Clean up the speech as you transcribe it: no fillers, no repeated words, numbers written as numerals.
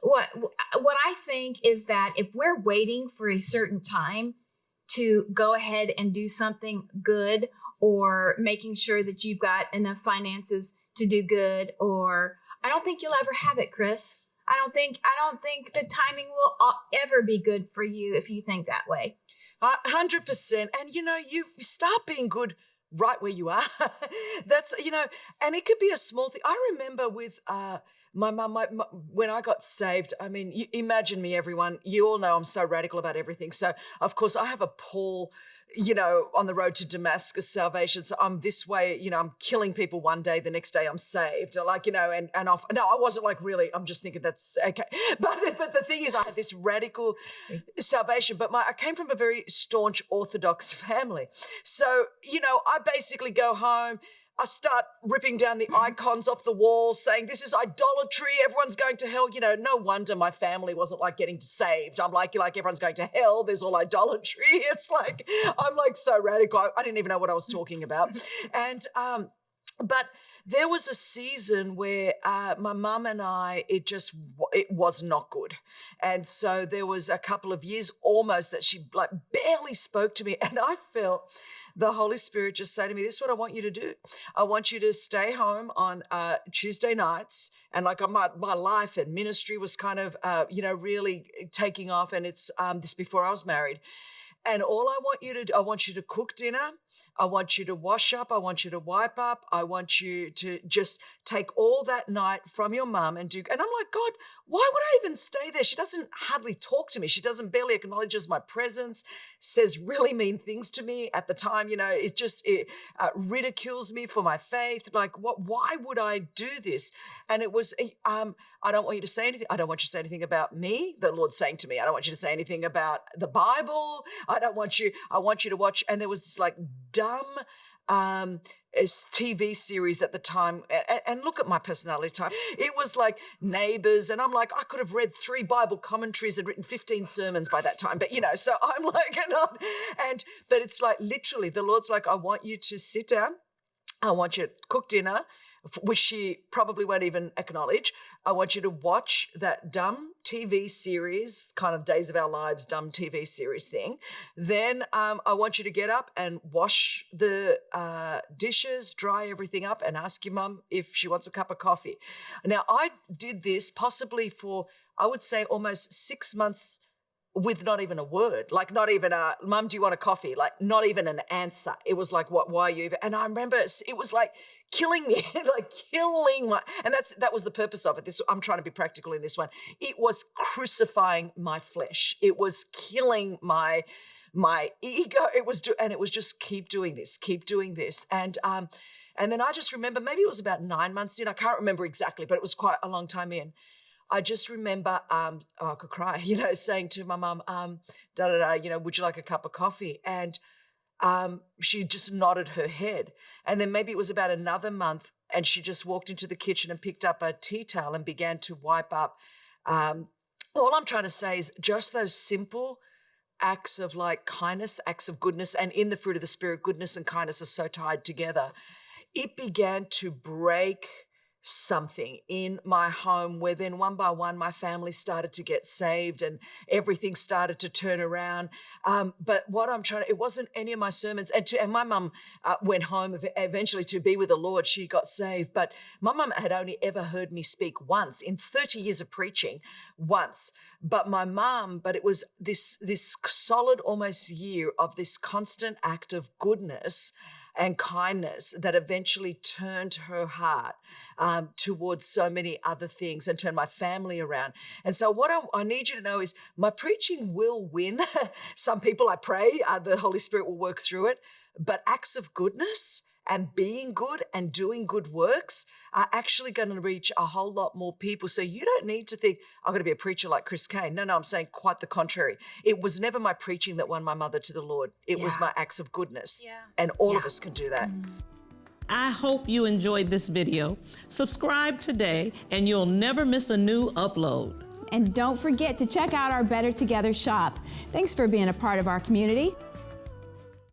What I think is that if we're waiting for a certain time to go ahead and do something good, or making sure that you've got enough finances to do good, or I don't think you'll ever have it, Chris. I don't think the timing will ever be good for you if you think that way. 100%. And, you start being good right where you are. That's, and it could be a small thing. I remember with my mum, when I got saved, I mean, imagine me, everyone. You all know I'm so radical about everything. So, of course, I have a Paul, on the road to Damascus salvation. So I'm this way, I'm killing people one day, the next day I'm saved. Like, and off. No, I wasn't like really, I'm just thinking that's okay. But the thing is, I had this radical salvation, but I came from a very staunch Orthodox family. So, I basically go home, I start ripping down the icons off the wall, saying this is idolatry, everyone's going to hell. No wonder my family wasn't like getting saved. I'm like everyone's going to hell, there's all idolatry. It's like, I'm like so radical. I didn't even know what I was talking about. And, but there was a season where my mum and I, it was not good. And so there was a couple of years almost that she like barely spoke to me. And I felt the Holy Spirit just say to me, this is what I want you to do. I want you to stay home on Tuesday nights. And like my life and ministry was kind of, really taking off. And it's this before I was married. And all I want you to do, I want you to cook dinner. I want you to wash up. I want you to wipe up. I want you to just take all that night from your mum and do. And I'm like, God, why would I even stay there? She doesn't hardly talk to me. She barely acknowledges my presence, says really mean things to me at the time. It ridicules me for my faith. Like, why would I do this? And it was, I don't want you to say anything. I don't want you to say anything about me, the Lord's saying to me. I don't want you to say anything about the Bible. I want you to watch. And there was this like dumb TV series at the time. And look at my personality type. It was like Neighbors. And I'm like, I could have read 3 Bible commentaries and written 15 sermons by that time. But, so I'm like, but it's like literally the Lord's like, I want you to sit down. I want you to cook dinner, which she probably won't even acknowledge. I want you to watch that dumb TV series, kind of Days of Our Lives, dumb TV series thing. Then I want you to get up and wash the dishes, dry everything up, and ask your mum if she wants a cup of coffee. Now, I did this possibly for, I would say, almost 6 months with not even a word, like not even a, Mum, do you want a coffee? Like not even an answer. It was like, why are you even? And I remember it was like killing me, like killing my, and that was the purpose of it. I'm trying to be practical in this one. It was crucifying my flesh. It was killing my ego. It was just keep doing this. And then I just remember, maybe it was about 9 months in, I can't remember exactly, but it was quite a long time in. I just remember, I could cry, saying to my mum, would you like a cup of coffee? And she just nodded her head. And then maybe it was about another month and she just walked into the kitchen and picked up a tea towel and began to wipe up. All I'm trying to say is just those simple acts of like kindness, acts of goodness, and in the fruit of the Spirit, goodness and kindness are so tied together. It began to break something in my home where then one by one my family started to get saved and everything started to turn around. But what I'm trying to, it wasn't any of my sermons. And my mum went home eventually to be with the Lord. She got saved. But my mum had only ever heard me speak once in 30 years of preaching, once. But it was this solid almost year of this constant act of goodness and kindness that eventually turned her heart towards so many other things and turned my family around. And so what I need you to know is my preaching will win. Some people, I pray, the Holy Spirit will work through it, but acts of goodness and being good and doing good works are actually going to reach a whole lot more people. So you don't need to think, I'm going to be a preacher like Chris Caine. No, I'm saying quite the contrary. It was never my preaching that won my mother to the Lord. It was my acts of goodness. Yeah. And all of us can do that. I hope you enjoyed this video. Subscribe today and you'll never miss a new upload. And don't forget to check out our Better Together shop. Thanks for being a part of our community.